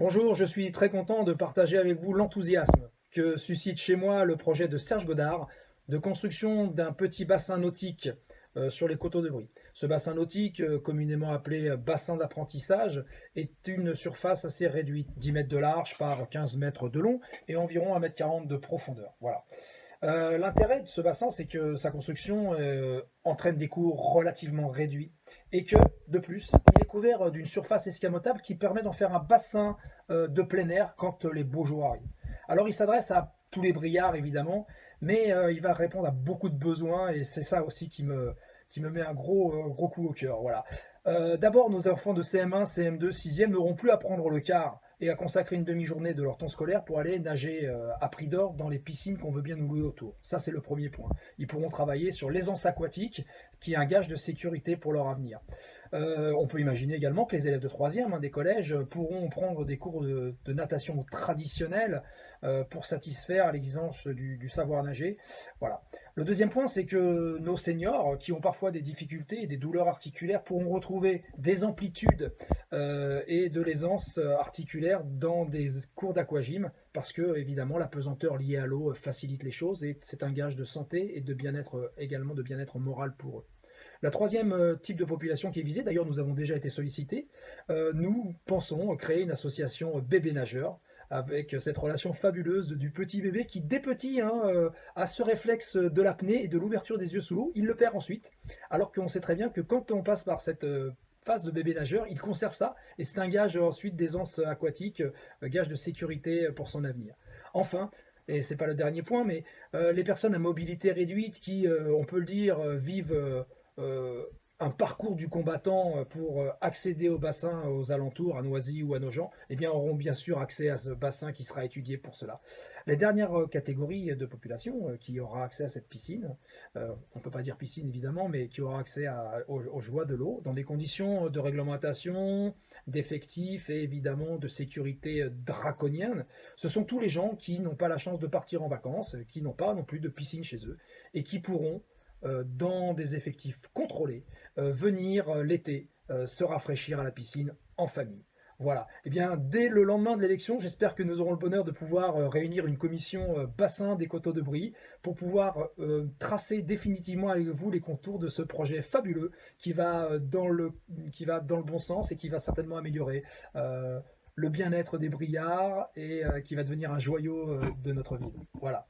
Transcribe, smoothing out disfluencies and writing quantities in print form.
Bonjour, je suis très content de partager avec vous l'enthousiasme que suscite chez moi le projet de Serge Godard de construction d'un petit bassin nautique sur les coteaux de Brie. Ce bassin nautique, communément appelé bassin d'apprentissage, est une surface assez réduite, 10 mètres de large par 15 mètres de long et environ 1,40 m de profondeur. Voilà. L'intérêt de ce bassin, c'est que sa construction entraîne des coûts relativement réduits et que, de plus, il est couvert d'une surface escamotable qui permet d'en faire un bassin de plein air quand les beaux jours arrivent. Alors, il s'adresse à tous les briards, évidemment, mais il va répondre à beaucoup de besoins et c'est ça aussi qui me met un gros coup au cœur. Voilà. D'abord, nos enfants de CM1, CM2, 6e n'auront plus à prendre le car et à consacrer une demi-journée de leur temps scolaire pour aller nager à prix d'or dans les piscines qu'on veut bien nous louer autour. Ça, c'est le premier point. Ils pourront travailler sur l'aisance aquatique, qui est un gage de sécurité pour leur avenir. On peut imaginer également que les élèves de 3e des collèges pourront prendre des cours de natation traditionnelle pour satisfaire l'exigence du savoir nager. Voilà. Le deuxième point, c'est que nos seniors, qui ont parfois des difficultés et des douleurs articulaires, pourront retrouver des amplitudes et de l'aisance articulaire dans des cours d'aquagym, parce que évidemment la pesanteur liée à l'eau facilite les choses et c'est un gage de santé et de bien-être également de bien-être moral pour eux. La troisième type de population qui est visée, d'ailleurs nous avons déjà été sollicités, nous pensons créer une association bébé nageur avec cette relation fabuleuse du petit bébé qui, dès petit, a ce réflexe de l'apnée et de l'ouverture des yeux sous l'eau. Il le perd ensuite, alors qu'on sait très bien que quand on passe par cette phase de bébé nageur, il conserve ça, et c'est un gage ensuite d'aisance aquatique, gage de sécurité pour son avenir. Enfin, et c'est pas le dernier point, mais les personnes à mobilité réduite qui, on peut le dire, vivent euh, un parcours du combattant pour accéder au bassin aux alentours, à Noisy ou à Nogent, eh bien, auront bien sûr accès à ce bassin qui sera étudié pour cela. Les dernières catégories de population qui aura accès à cette piscine, on ne peut pas dire piscine évidemment, mais qui aura accès aux joies de l'eau, dans des conditions de réglementation, d'effectifs et évidemment de sécurité draconienne, ce sont tous les gens qui n'ont pas la chance de partir en vacances, qui n'ont pas non plus de piscine chez eux, et qui pourront dans des effectifs contrôlés, venir l'été se rafraîchir à la piscine en famille. Voilà. Eh bien, dès le lendemain de l'élection, j'espère que nous aurons le bonheur de pouvoir réunir une commission bassin des coteaux de Brie pour pouvoir tracer définitivement avec vous les contours de ce projet fabuleux qui va dans le bon sens et qui va certainement améliorer le bien-être des Briards et qui va devenir un joyau de notre ville. Voilà.